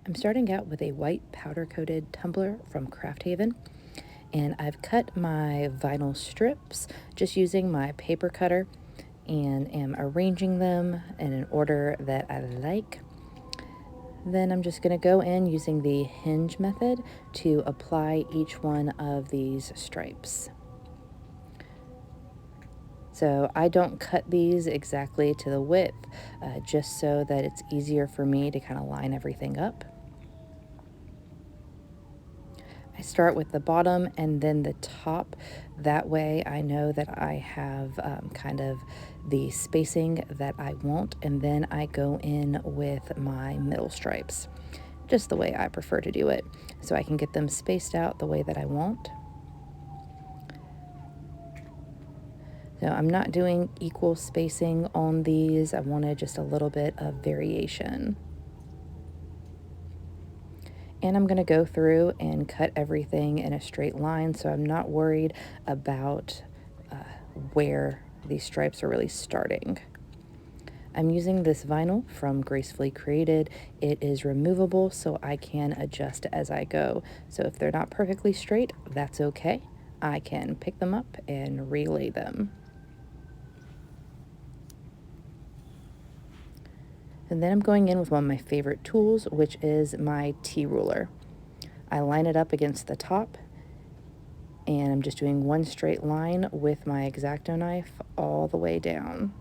I'm starting out with a white powder-coated tumbler from Craft Haven, and I've cut my vinyl strips just using my paper cutter and am arranging them in an order that I like. Then I'm just going to go in using the hinge method to apply each one of these stripes. So I don't cut these exactly to the width, just so that it's easier for me to kind of line everything up. I start with the bottom and then the top. That way I know that I have kind of the spacing that I want, and then I go in with my middle stripes, just the way I prefer to do it, so I can get them spaced out the way that I want. So I'm not doing equal spacing on these. I wanted just a little bit of variation. And I'm going to go through and cut everything in a straight line, so I'm not worried about where these stripes are really starting. I'm using this vinyl from Gracefully Created. It is removable, so I can adjust as I go. So if they're not perfectly straight, that's okay. I can pick them up and relay them. And then I'm going in with one of my favorite tools, which is my T-ruler. I line it up against the top, and I'm just doing one straight line with my X-Acto knife all the way down.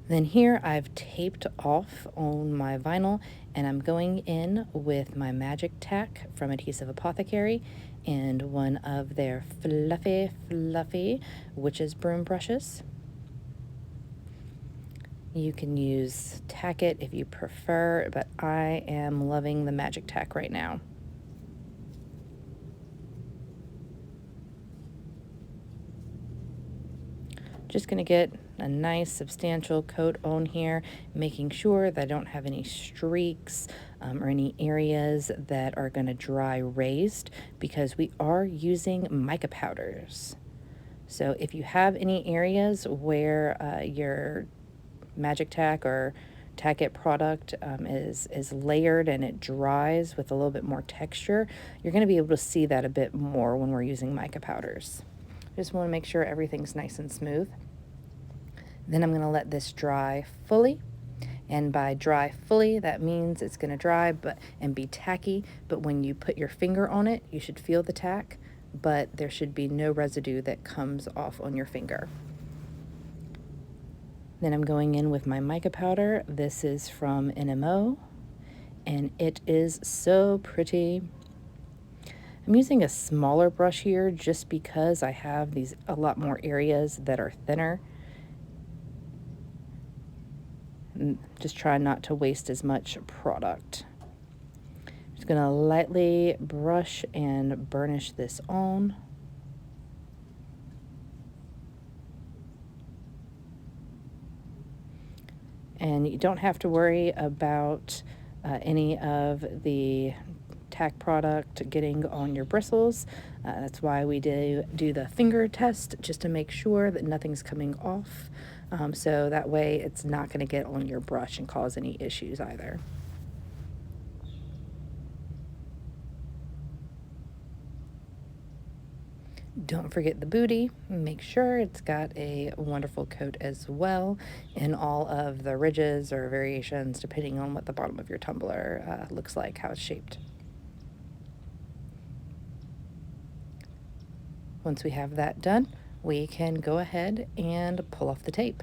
Then here I've taped off on my vinyl, and I'm going in with my magic tack from Adhesive Apothecary and one of their fluffy witch's broom brushes. You can use tack-it if you prefer, but I am loving the magic tack right now. Just going to get a nice substantial coat on here, making sure that I don't have any streaks or any areas that are going to dry raised, because we are using mica powders. So if you have any areas where your magic tack or tack-it product is layered and it dries with a little bit more texture, you're going to be able to see that a bit more when we're using mica powders. Just want to make sure everything's nice and smooth. Then I'm going to let this dry fully. And by dry fully, that means it's going to dry and be tacky, but when you put your finger on it, you should feel the tack, but there should be no residue that comes off on your finger. Then I'm going in with my mica powder. This is from NMO, and it is so pretty. I'm using a smaller brush here just because I have a lot more areas that are thinner. And just try not to waste as much product. Just gonna lightly brush and burnish this on. And you don't have to worry about any of the tack product getting on your bristles. That's why we do the finger test, just to make sure that nothing's coming off. So that way it's not going to get on your brush and cause any issues either. Don't forget the booty. Make sure it's got a wonderful coat as well in all of the ridges or variations, depending on what the bottom of your tumbler looks like, how it's shaped. Once we have that done, we can go ahead and pull off the tape.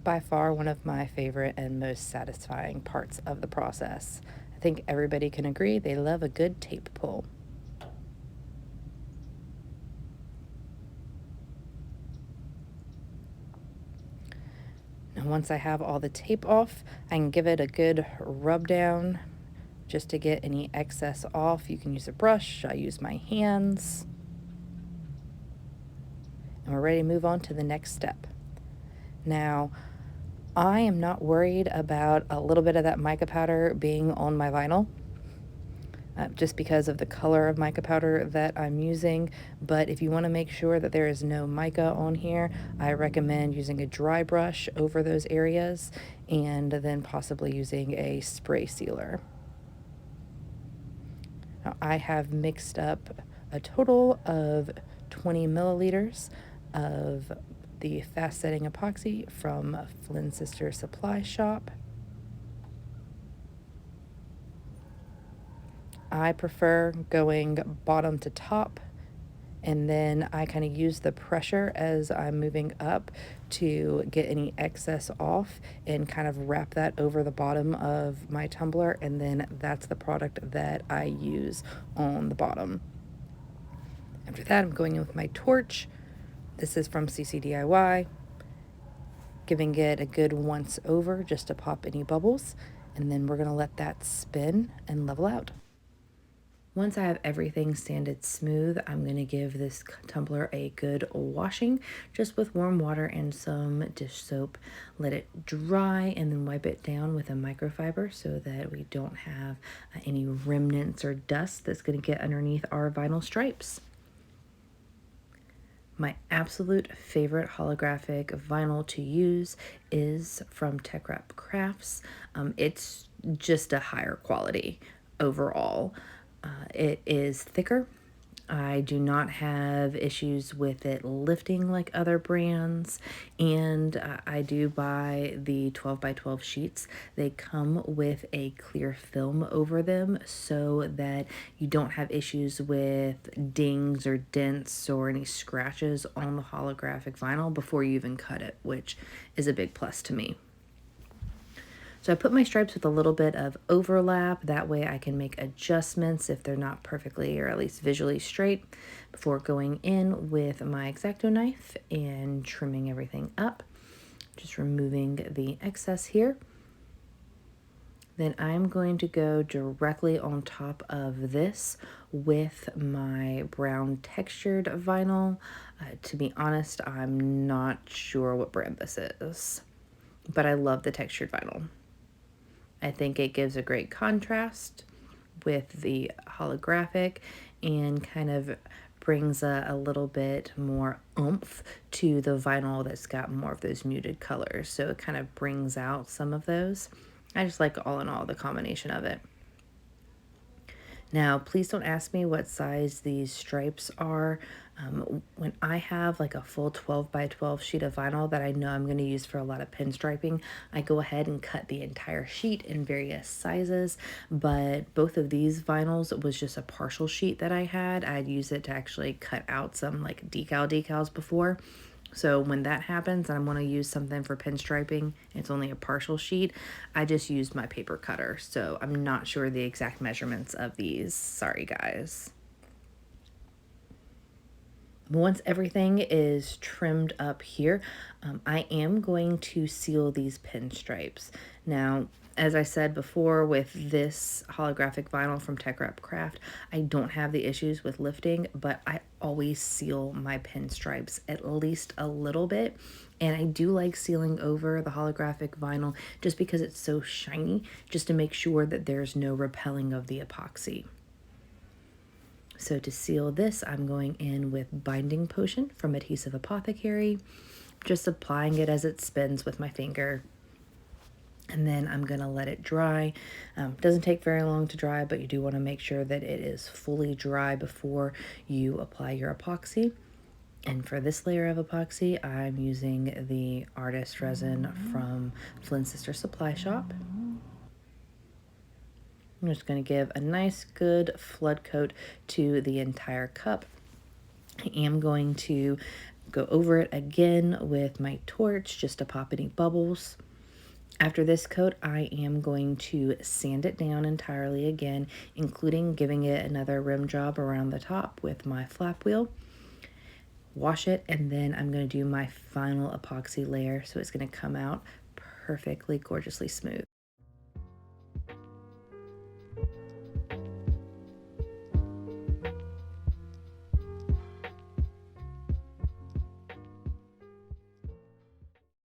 By far one of my favorite and most satisfying parts of the process. I think everybody can agree they love a good tape pull. Now once I have all the tape off, I can give it a good rub down just to get any excess off. You can use a brush, I use my hands. And we're ready to move on to the next step. Now, I am not worried about a little bit of that mica powder being on my vinyl, just because of the color of mica powder that I'm using. But if you want to make sure that there is no mica on here, I recommend using a dry brush over those areas and then possibly using a spray sealer. Now, I have mixed up a total of 20 milliliters of the fast setting epoxy from Flynn Sister Supply Shop. I prefer going bottom to top, and then I kind of use the pressure as I'm moving up to get any excess off and kind of wrap that over the bottom of my tumbler, and then that's the product that I use on the bottom. After that, I'm going in with my torch. This is from CCDIY, giving it a good once over just to pop any bubbles, and then we're going to let that spin and level out. Once I have everything sanded smooth, I'm going to give this tumbler a good washing just with warm water and some dish soap. Let it dry and then wipe it down with a microfiber so that we don't have any remnants or dust that's going to get underneath our vinyl stripes. My absolute favorite holographic vinyl to use is from Tech-it Crafts. It's just a higher quality overall. It is thicker. I do not have issues with it lifting like other brands, and I do buy the 12 by 12 sheets. They come with a clear film over them so that you don't have issues with dings or dents or any scratches on the holographic vinyl before you even cut it, which is a big plus to me. So I put my stripes with a little bit of overlap. That way I can make adjustments if they're not perfectly or at least visually straight before going in with my X-Acto knife and trimming everything up. Just removing the excess here. Then I'm going to go directly on top of this with my brown textured vinyl. To be honest, I'm not sure what brand this is, but I love the textured vinyl. I think it gives a great contrast with the holographic and kind of brings a little bit more oomph to the vinyl that's got more of those muted colors. So it kind of brings out some of those. I just like all in all the combination of it. Now, please don't ask me what size these stripes are. When I have like a full 12 by 12 sheet of vinyl that I know I'm going to use for a lot of pinstriping, I go ahead and cut the entire sheet in various sizes. But both of these vinyls was just a partial sheet that I had. I'd use it to actually cut out some like decals before. So when that happens and I want to use something for pinstriping, it's only a partial sheet, I just use my paper cutter. So I'm not sure the exact measurements of these. Sorry, guys. Once everything is trimmed up here, I am going to seal these pinstripes. Now, as I said before, with this holographic vinyl from Tech-it Craft, I don't have the issues with lifting, but I always seal my pinstripes at least a little bit. And I do like sealing over the holographic vinyl just because it's so shiny, just to make sure that there's no repelling of the epoxy. So to seal this, I'm going in with Binding Potion from Adhesive Apothecary, just applying it as it spins with my finger. And then I'm going to let it dry. Doesn't take very long to dry, but you do want to make sure that it is fully dry before you apply your epoxy. And for this layer of epoxy, I'm using the Artist Resin from Flynn Sister Supply Shop. I'm just going to give a nice good flood coat to the entire cup. I am going to go over it again with my torch just to pop any bubbles. After this coat, I am going to sand it down entirely again, including giving it another rim job around the top with my flap wheel. Wash it, and then I'm going to do my final epoxy layer, so it's going to come out perfectly, gorgeously smooth.